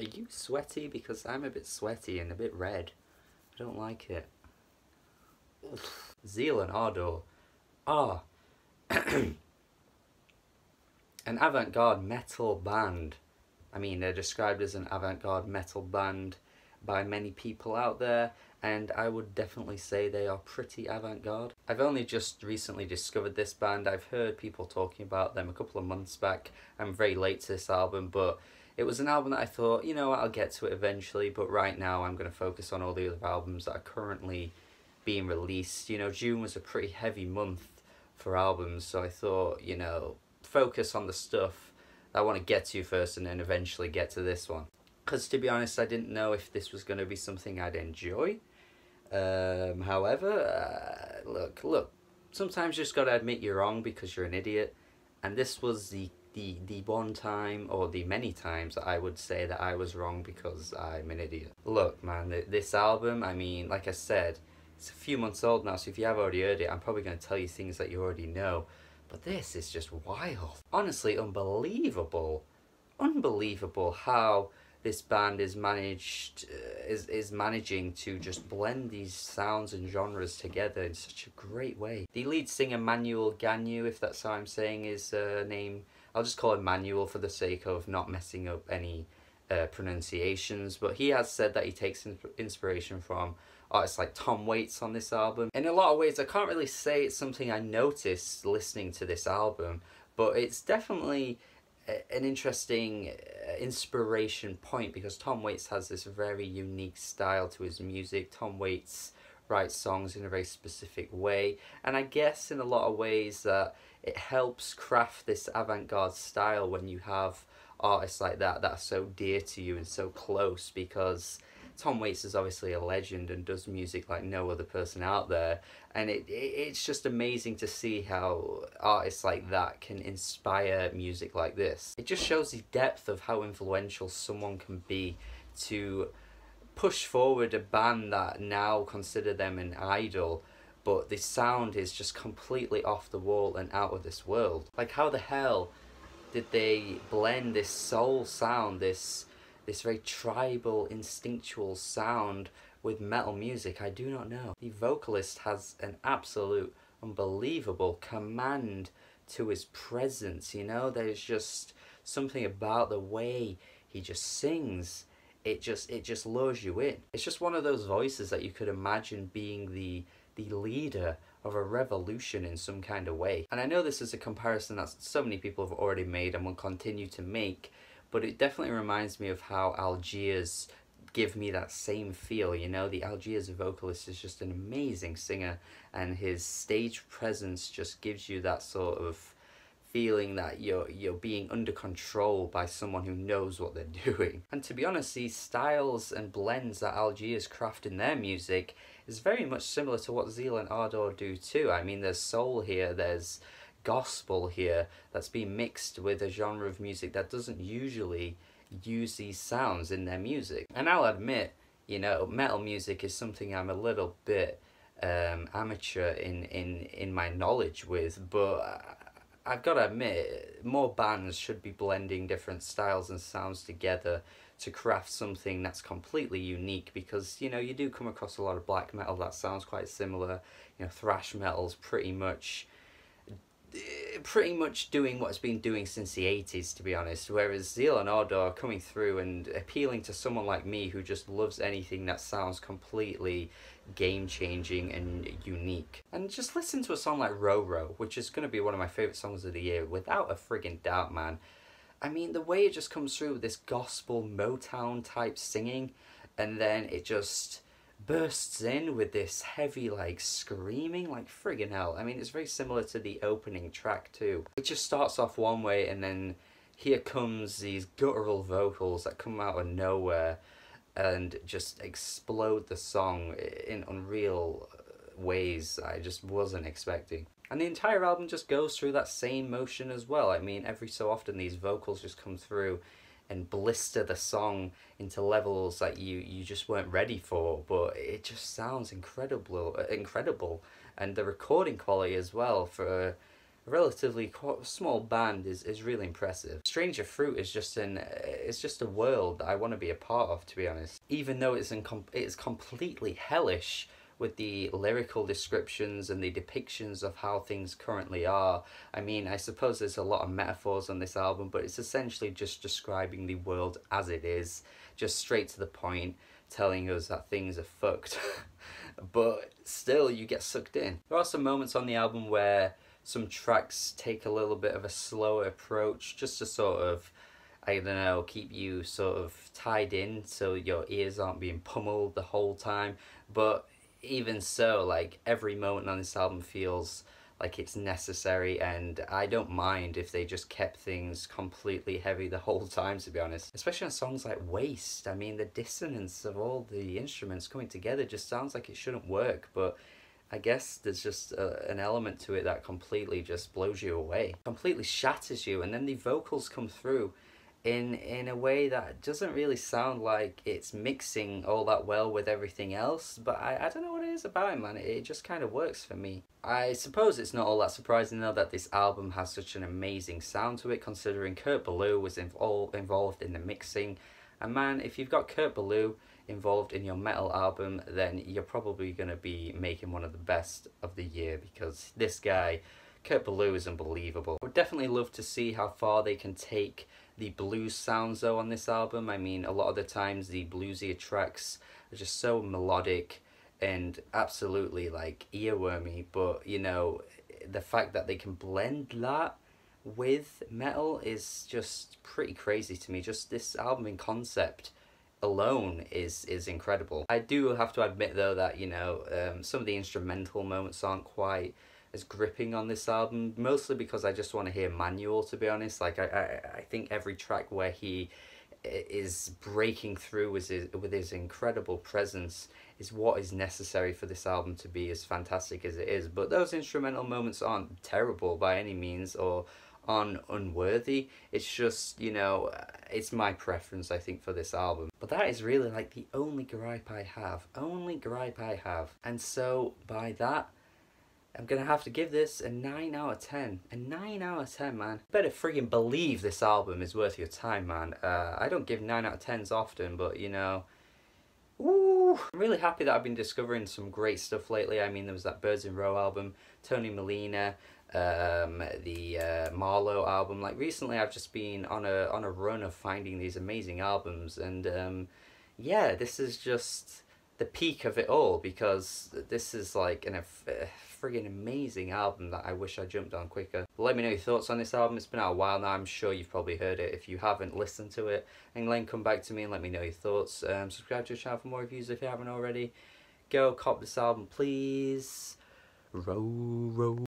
Are you sweaty? Because I'm a bit sweaty and a bit red. I don't like it. Oof. Zeal and Ardor. Ah. An avant-garde metal band. I mean, they're described as an avant-garde metal band by many people out there, and I would definitely say they are pretty avant-garde. I've only just recently discovered this band. I've heard people talking about them a couple of months back. I'm very late to this album, but it was an album that I thought, you know what, I'll get to it eventually, but right now I'm going to focus on all the other albums that are currently being released. You know, June was a pretty heavy month for albums, so I thought, you know, focus on the stuff that I want to get to first and then eventually get to this one. Because to be honest, I didn't know if this was going to be something I'd enjoy. However, look, sometimes you just got to admit you're wrong because you're an idiot. And this was the one time, or the many times, that I would say that I was wrong because I'm an idiot. Look, man, this album, I mean, like I said, it's a few months old now, so if you have already heard it, I'm probably going to tell you things that you already know. But this is just wild. Honestly, unbelievable. Unbelievable how this band is managing to just blend these sounds and genres together in such a great way. The lead singer, Manuel Gagnon, if that's how I'm saying his name, I'll just call him Manuel for the sake of not messing up any pronunciations, but he has said that he takes inspiration from artists like Tom Waits on this album. In a lot of ways, I can't really say it's something I noticed listening to this album, but it's definitely an interesting inspiration point because Tom Waits has this very unique style to his music. Tom Waits writes songs in a very specific way, and I guess in a lot of ways that it helps craft this avant-garde style when you have artists like that are so dear to you and so close, because Tom Waits is obviously a legend and does music like no other person out there, and it's just amazing to see how artists like that can inspire music like this. It just shows the depth of how influential someone can be to push forward a band that now consider them an idol, but the sound is just completely off the wall and out of this world. Like, how the hell did they blend this soul sound, this very tribal, instinctual sound with metal music? I do not know. The vocalist has an absolute unbelievable command to his presence, you know? There's just something about the way he just sings. It just lures you in. It's just one of those voices that you could imagine being the leader of a revolution in some kind of way. And I know this is a comparison that so many people have already made and will continue to make, but it definitely reminds me of how Algiers give me that same feel, you know? The Algiers vocalist is just an amazing singer, and his stage presence just gives you that sort of feeling that you're being under control by someone who knows what they're doing. And to be honest, these styles and blends that Algiers craft in their music is very much similar to what Zeal and Ardor do too. I mean, there's soul here, there's gospel here that's being mixed with a genre of music that doesn't usually use these sounds in their music. And I'll admit, you know, metal music is something I'm a little bit amateur in my knowledge with, but I've got to admit, more bands should be blending different styles and sounds together to craft something that's completely unique, because, you know, you do come across a lot of black metal that sounds quite similar. You know, thrash metal's pretty much doing what it's been doing since the 80s, to be honest, whereas Zeal and Ardor are coming through and appealing to someone like me who just loves anything that sounds completely game-changing and unique. And just listen to a song like Row Row, which is going to be one of my favourite songs of the year, without a friggin' doubt, man. I mean, the way it just comes through with this gospel Motown type singing, and then it just bursts in with this heavy, like, screaming, like, friggin' hell. I mean, it's very similar to the opening track too. It just starts off one way, and then here comes these guttural vocals that come out of nowhere and just explode the song in unreal ways I just wasn't expecting. And the entire album just goes through that same motion as well. I mean, every so often these vocals just come through and blister the song into levels that you just weren't ready for, but it just sounds incredible. And the recording quality as well, for a relatively quite small band is really impressive. Stranger Fruit is just it's just a world that I want to be a part of, to be honest. Even though it's completely hellish with the lyrical descriptions and the depictions of how things currently are. I mean, I suppose there's a lot of metaphors on this album, but it's essentially just describing the world as it is, just straight to the point, telling us that things are fucked. But still, you get sucked in. There are some moments on the album where some tracks take a little bit of a slower approach, just to sort of, I don't know, keep you sort of tied in so your ears aren't being pummeled the whole time. But even so, like, every moment on this album feels like it's necessary, and I don't mind if they just kept things completely heavy the whole time, to be honest. Especially on songs like Waste. I mean, the dissonance of all the instruments coming together just sounds like it shouldn't work, but I guess there's just an element to it that completely just blows you away, completely shatters you, and then the vocals come through in a way that doesn't really sound like it's mixing all that well with everything else, but I don't know what it is about it, man. It just kind of works for me. I suppose it's not all that surprising though that this album has such an amazing sound to it, considering Kurt Ballou was involved in the mixing. And man, if you've got Kurt Ballou involved in your metal album, then you're probably going to be making one of the best of the year, because this guy, Kurt Ballou, is unbelievable. I would definitely love to see how far they can take the blues sounds though on this album. I mean, a lot of the times the bluesier tracks are just so melodic and absolutely like earwormy, but you know, the fact that they can blend that with metal is just pretty crazy to me. Just this album in concept alone is incredible. I do have to admit though that, you know, some of the instrumental moments aren't quite as gripping on this album, mostly because I just want to hear Manual, to be honest. Like, I think every track where he is breaking through with his incredible presence is what is necessary for this album to be as fantastic as it is. But those instrumental moments aren't terrible by any means, or unworthy. It's just, you know, it's my preference, I think, for this album. But that is really like the only gripe I have. And so by that, I'm gonna have to give this a 9 out of 10. A 9 out of 10, man. Better friggin' believe this album is worth your time, man. I don't give 9 out of 10s often, but you know, ooh, I'm really happy that I've been discovering some great stuff lately. I mean, there was that Birds in Row album, Tony Molina, the Marlowe album. Like, recently I've just been on a run of finding these amazing albums, and yeah, this is just the peak of it all, because this is like a friggin' amazing album that I wish I jumped on quicker. Let me know your thoughts on this album. It's been out a while now. I'm sure you've probably heard it. If you haven't, listen to it and then come back to me and let me know your thoughts. Subscribe to the channel for more reviews if you haven't already. Go cop this album, please. Row, row.